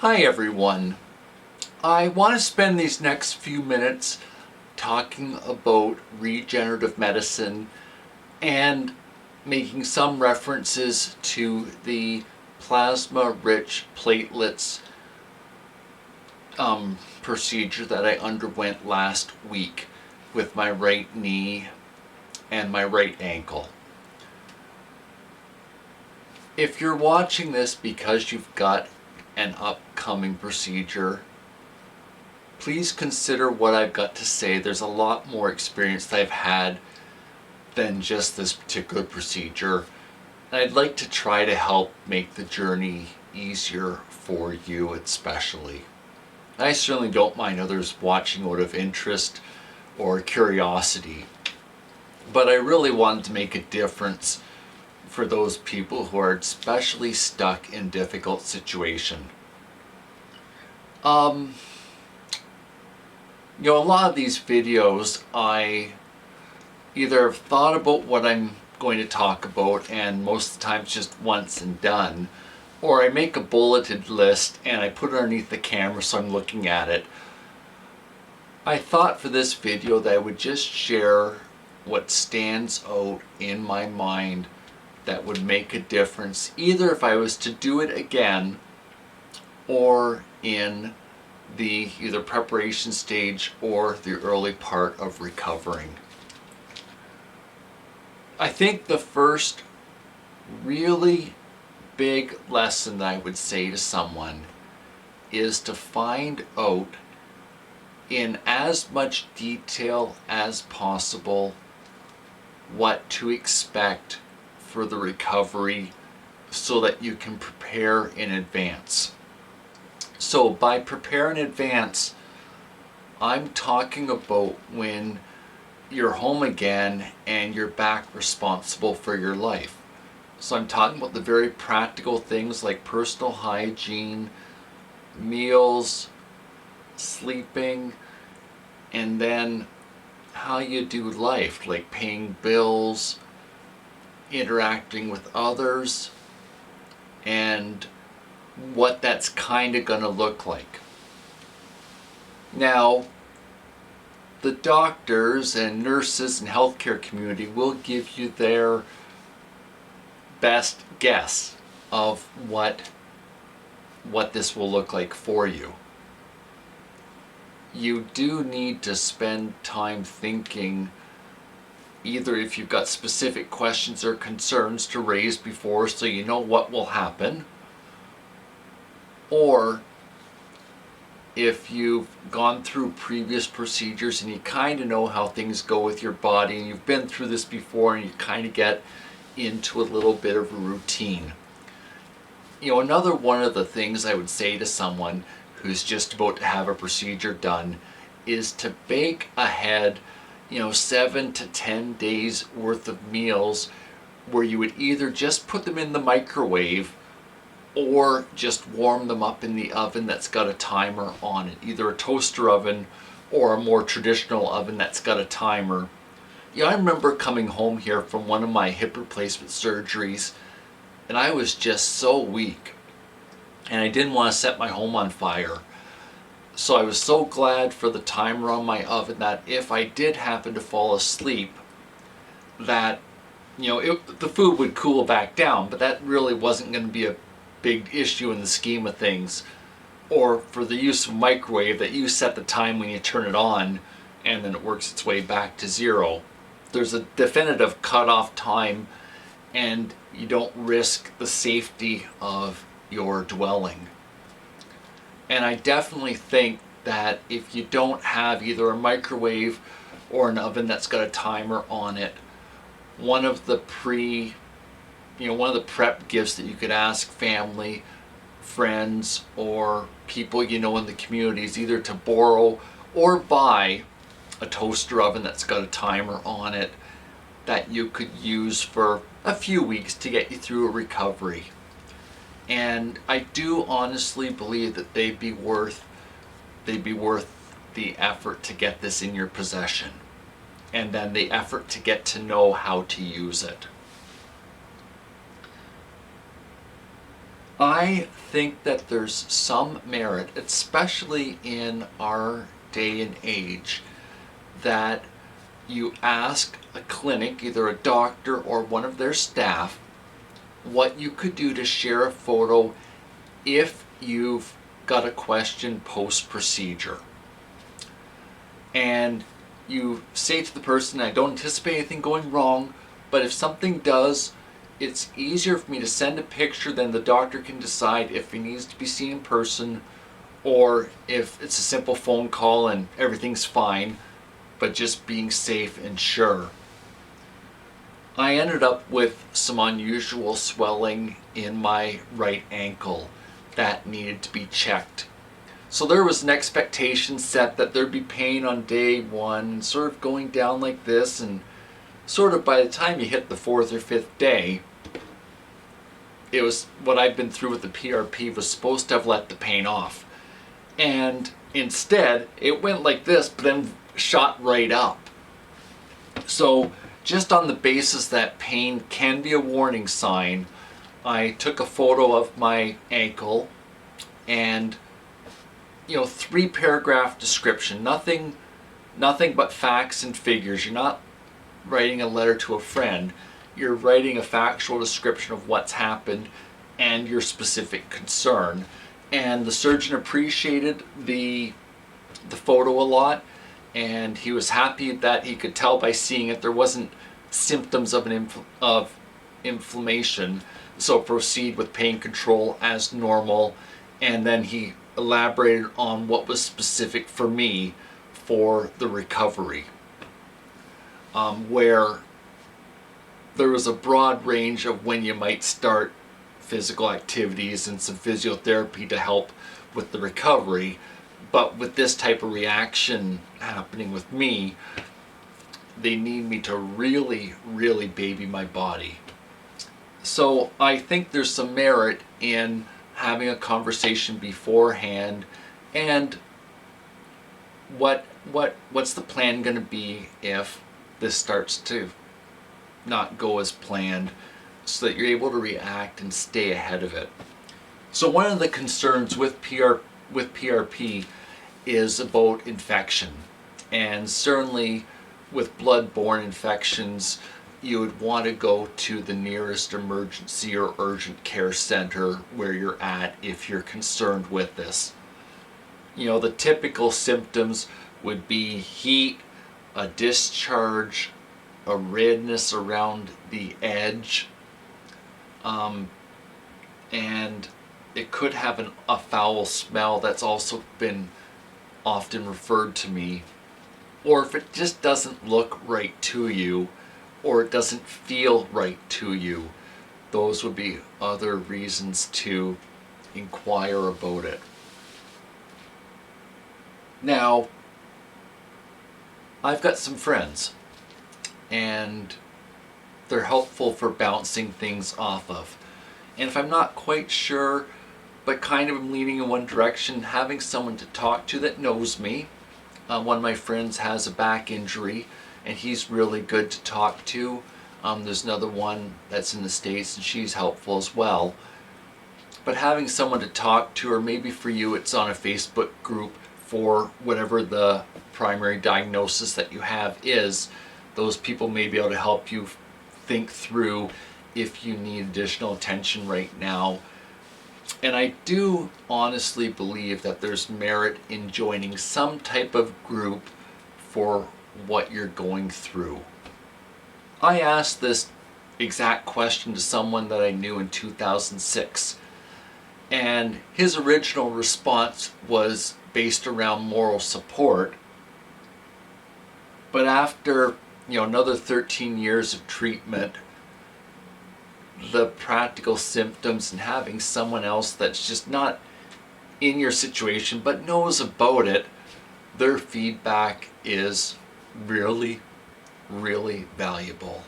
Hi everyone. I want to spend these next few minutes talking about regenerative medicine and making some references to the plasma-rich platelets procedure that I underwent last week with my right knee and my right ankle. If you're watching this because you've got an upcoming procedure, please consider what I've got to say. There's a lot more experience that I've had than just this particular procedure. And I'd like to try to help make the journey easier for you especially. I certainly don't mind others watching out of interest or curiosity, but I really wanted to make a difference for those people who are especially stuck in difficult situation. A lot of these videos I either have thought about what I'm going to talk about and most of the time it's just once and done, or I make a bulleted list and I put it underneath the camera so I'm looking at it. I thought for this video that I would just share what stands out in my mind that would make a difference, either if I was to do it again or in the either preparation stage or the early part of recovering. I think the first really big lesson that I would say to someone is to find out in as much detail as possible what to expect for the recovery so that you can prepare in advance. So by prepare in advance, I'm talking about when you're home again and you're back responsible for your life. So I'm talking about the very practical things like personal hygiene, meals, sleeping, and then how you do life, like paying bills, interacting with others, and what that's kind of going to look like. Now, the doctors and nurses and healthcare community will give you their best guess of what this will look like for you. You do need to spend time thinking, either if you've got specific questions or concerns to raise before so you know what will happen, or if you've gone through previous procedures and you kind of know how things go with your body and you've been through this before and you kind of get into a little bit of a routine. Another one of the things I would say to someone who's just about to have a procedure done is to bake ahead 7 to 10 days worth of meals where you would either just put them in the microwave or just warm them up in the oven that's got a timer on it, either a toaster oven or a more traditional oven that's got a timer. I remember coming home here from one of my hip replacement surgeries and I was just so weak and I didn't want to set my home on fire. So I was so glad for the timer on my oven that if I did happen to fall asleep, that the food would cool back down, but that really wasn't going to be a big issue in the scheme of things. Or for the use of microwave, that you set the time when you turn it on and then it works its way back to zero. There's a definitive cutoff time and you don't risk the safety of your dwelling. And I definitely think that if you don't have either a microwave or an oven that's got a timer on it, one of the prep gifts that you could ask family, friends, or people in the community is either to borrow or buy a toaster oven that's got a timer on it that you could use for a few weeks to get you through a recovery. And I do honestly believe that they'd be worth the effort to get this in your possession, and then the effort to get to know how to use it. I think that there's some merit, especially in our day and age, that you ask a clinic, either a doctor or one of their staff, what you could do to share a photo if you've got a question post-procedure. And you say to the person, I don't anticipate anything going wrong, but if something does, it's easier for me to send a picture, then the doctor can decide if he needs to be seen in person or if it's a simple phone call and everything's fine, but just being safe and sure. I ended up with some unusual swelling in my right ankle that needed to be checked. So there was an expectation set that there'd be pain on day one, sort of going down like this, and sort of by the time you hit the 4th or 5th day, it was what I've been through with the PRP was supposed to have let the pain off. And instead, it went like this, but then shot right up. So just on the basis that pain can be a warning sign, I took a photo of my ankle and 3-paragraph description, nothing but facts and figures. You're not writing a letter to a friend. You're writing a factual description of what's happened and your specific concern. And the surgeon appreciated the photo a lot, and he was happy that he could tell by seeing it there wasn't symptoms of inflammation, so proceed with pain control as normal. And then he elaborated on what was specific for me for the recovery, where there was a broad range of when you might start physical activities and some physiotherapy to help with the recovery. But with this type of reaction happening with me, they need me to really, really baby my body. So I think there's some merit in having a conversation beforehand, and what's the plan going to be if this starts to not go as planned, so that you're able to react and stay ahead of it. So one of the concerns with PRP is about infection, and certainly with blood-borne infections, you would want to go to the nearest emergency or urgent care center where you're at if you're concerned with this. The typical symptoms would be heat, a discharge, a redness around the edge, and it could have a foul smell. That's also been often referred to me. Or if it just doesn't look right to you, or it doesn't feel right to you, those would be other reasons to inquire about it. Now, I've got some friends, and they're helpful for bouncing things off of. And if I'm not quite sure, but kind of am leaning in one direction, having someone to talk to that knows me. One of my friends has a back injury, and he's really good to talk to. There's another one that's in the States, and she's helpful as well. But having someone to talk to, or maybe for you it's on a Facebook group for whatever the primary diagnosis that you have is, those people may be able to help you think through if you need additional attention right now. And I do honestly believe that there's merit in joining some type of group for what you're going through. I asked this exact question to someone that I knew in 2006, and his original response was based around moral support. But after another 13 years of treatment, the practical symptoms and having someone else that's just not in your situation but knows about it, their feedback is really, really valuable.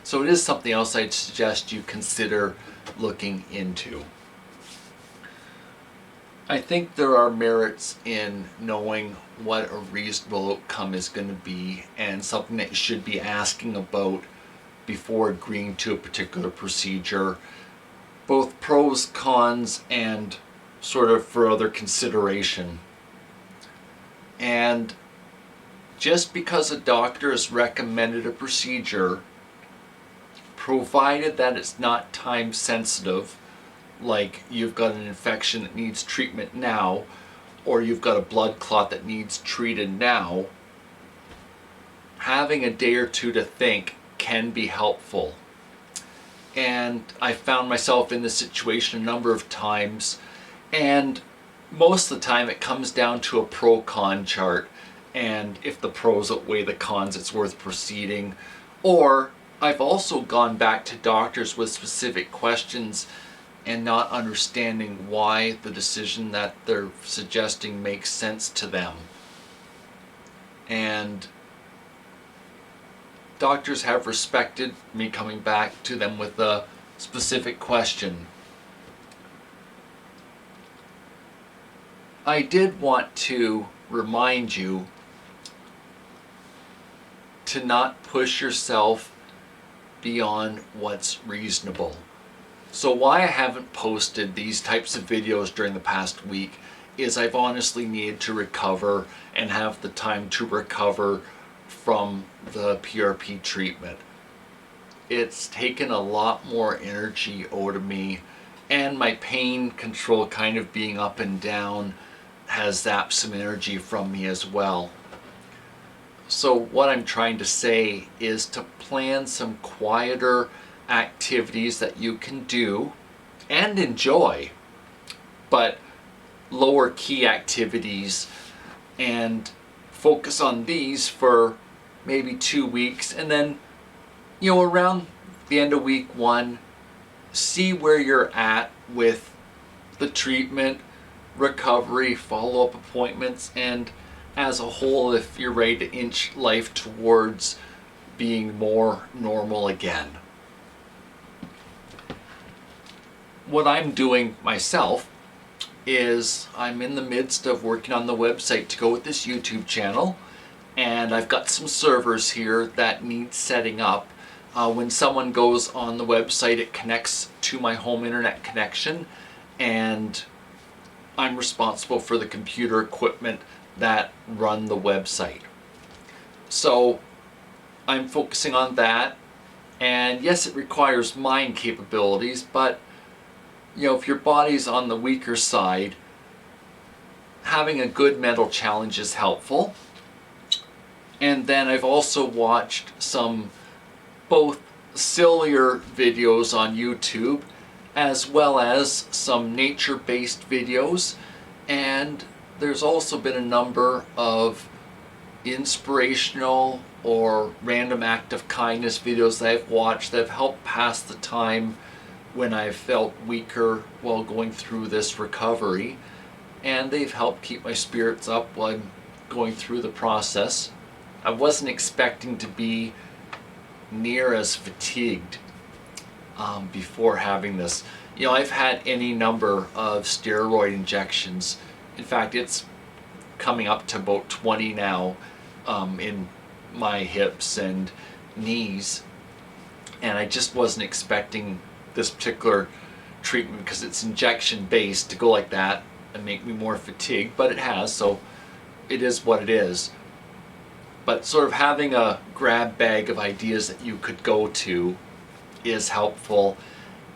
So it is something else I'd suggest you consider looking into. I think there are merits in knowing what a reasonable outcome is going to be, and something that you should be asking about before agreeing to a particular procedure. both pros, cons, and sort of for other consideration. And just because a doctor has recommended a procedure, provided that it's not time sensitive, like you've got an infection that needs treatment now, or you've got a blood clot that needs treated now, having a day or two to think can be helpful. And I found myself in this situation a number of times, and most of the time it comes down to a pro-con chart, and if the pros outweigh the cons, it's worth proceeding. Or I've also gone back to doctors with specific questions and not understanding why the decision that they're suggesting makes sense to them. And doctors have respected me coming back to them with a specific question. I did want to remind you to not push yourself beyond what's reasonable. So why I haven't posted these types of videos during the past week is I've honestly needed to recover and have the time to recover from the PRP treatment. It's taken a lot more energy out of me, and my pain control kind of being up and down has zapped some energy from me as well. So what I'm trying to say is to plan some quieter activities that you can do and enjoy, but lower key activities, and focus on these for maybe 2 weeks, and then around the end of week 1, see where you're at with the treatment, recovery, follow-up appointments, and as a whole, if you're ready to inch life towards being more normal again. What I'm doing myself is I'm in the midst of working on the website to go with this YouTube channel, and I've got some servers here that need setting up. When someone goes on the website, it connects to my home internet connection, and I'm responsible for the computer equipment that run the website. So I'm focusing on that, and yes, it requires mind capabilities, but if your body's on the weaker side, having a good mental challenge is helpful. And then I've also watched some both sillier videos on YouTube as well as some nature-based videos, and there's also been a number of inspirational or random act of kindness videos that I've watched that have helped pass the time when I've felt weaker while going through this recovery, and they've helped keep my spirits up while I'm going through the process. I wasn't expecting to be near as fatigued before having this. I've had any number of steroid injections. In fact, it's coming up to about 20 now in my hips and knees, and I just wasn't expecting this particular treatment, because it's injection based, to go like that and make me more fatigued, but it has, so it is what it is. But sort of having a grab bag of ideas that you could go to is helpful.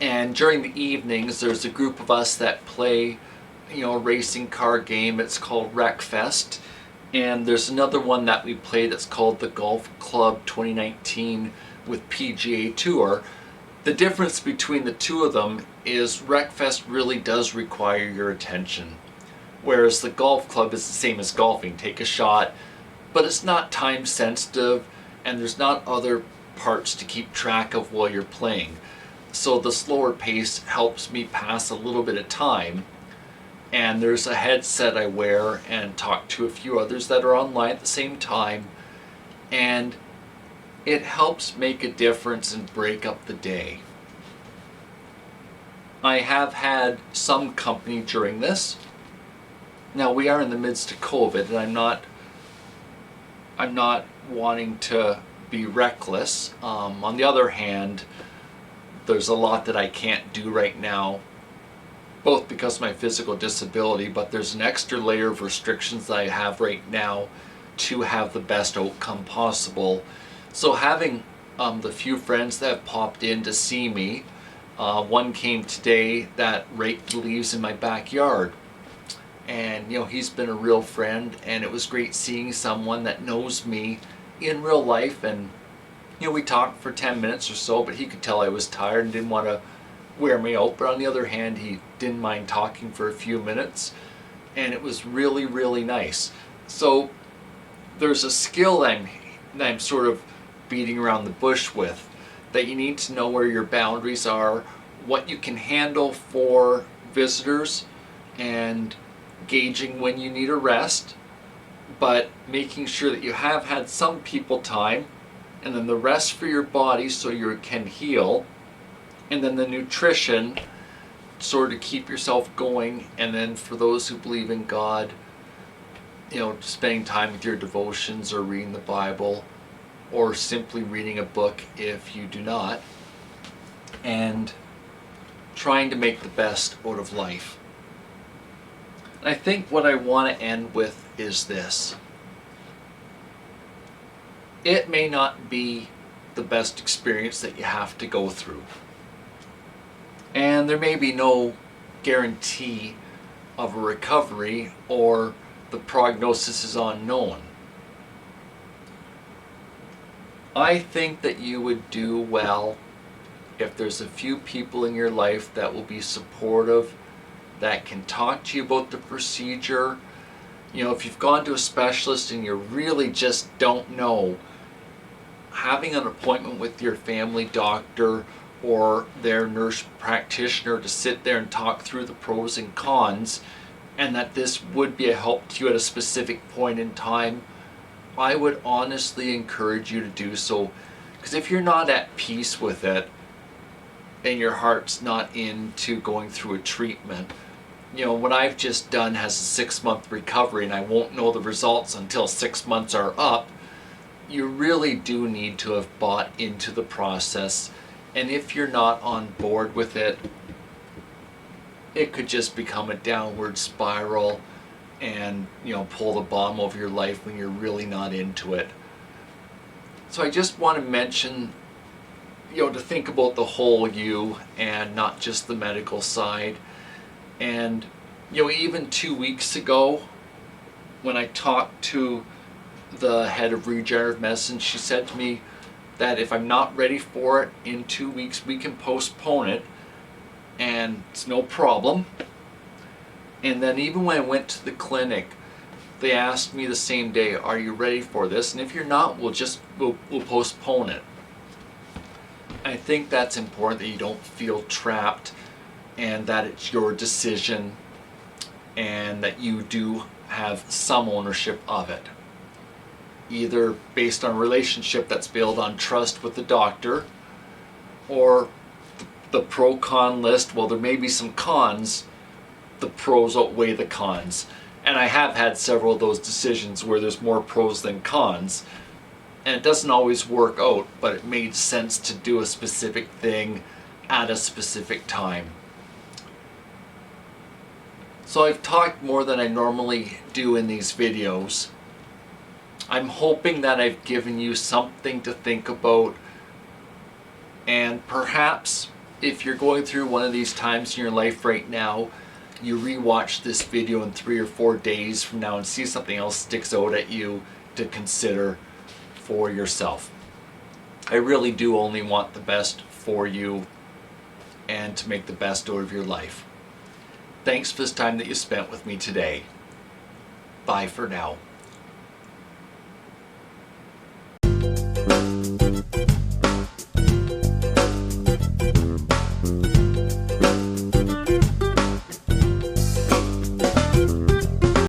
And during the evenings, there's a group of us that play a racing car game. It's called Wreckfest, and there's another one that we play that's called the Golf Club 2019 with PGA Tour. The difference between the two of them is Wreckfest really does require your attention, whereas the golf club is the same as golfing. Take a shot, but it's not time sensitive, and there's not other parts to keep track of while you're playing. So the slower pace helps me pass a little bit of time, and there's a headset I wear and talk to a few others that are online at the same time, and it helps make a difference and break up the day. I have had some company during this. Now, we are in the midst of COVID, and I'm not wanting to be reckless. On the other hand, there's a lot that I can't do right now, both because of my physical disability, but there's an extra layer of restrictions that I have right now to have the best outcome possible. So having the few friends that have popped in to see me, one came today that raked the leaves in my backyard, and he's been a real friend, and it was great seeing someone that knows me in real life. And we talked for 10 minutes or so, but he could tell I was tired and didn't want to wear me out. But on the other hand, he didn't mind talking for a few minutes, and it was really, really nice. So there's a skill that I'm sort of beating around the bush with, that you need to know where your boundaries are, what you can handle for visitors, and gauging when you need a rest, but making sure that you have had some people time, and then the rest for your body so you can heal, and then the nutrition sort of keep yourself going. And then for those who believe in God, spending time with your devotions or reading the Bible, or simply reading a book if you do not, and trying to make the best out of life. And I think what I want to end with is this. It may not be the best experience that you have to go through, and there may be no guarantee of a recovery, or the prognosis is unknown. I think that you would do well if there's a few people in your life that will be supportive, that can talk to you about the procedure. If you've gone to a specialist and you really just don't know, having an appointment with your family doctor or their nurse practitioner to sit there and talk through the pros and cons, and that this would be a help to you at a specific point in time, I would honestly encourage you to do so. Because if you're not at peace with it, and your heart's not into going through a treatment, what I've just done has a 6-month recovery, and I won't know the results until 6 months are up. You really do need to have bought into the process, and if you're not on board with it, it could just become a downward spiral and pull the bottom over your life when you're really not into it. So I just want to mention, to think about the whole you and not just the medical side. And even 2 weeks ago, when I talked to the head of regenerative medicine, she said to me that if I'm not ready for it in 2 weeks, we can postpone it, and it's no problem. And then even when I went to the clinic, they asked me the same day, are you ready for this? And if you're not, we'll postpone it. I think that's important, that you don't feel trapped, and that it's your decision, and that you do have some ownership of it. Either based on a relationship that's built on trust with the doctor, or the pro-con list. Well, there may be some cons, the pros outweigh the cons. And I have had several of those decisions where there's more pros than cons. And it doesn't always work out, but it made sense to do a specific thing at a specific time. So I've talked more than I normally do in these videos. I'm hoping that I've given you something to think about, and perhaps if you're going through one of these times in your life right now, you rewatch this video in 3 or 4 days from now and see something else sticks out at you to consider for yourself. I really do only want the best for you and to make the best out of your life. Thanks for this time that you spent with me today. Bye for now.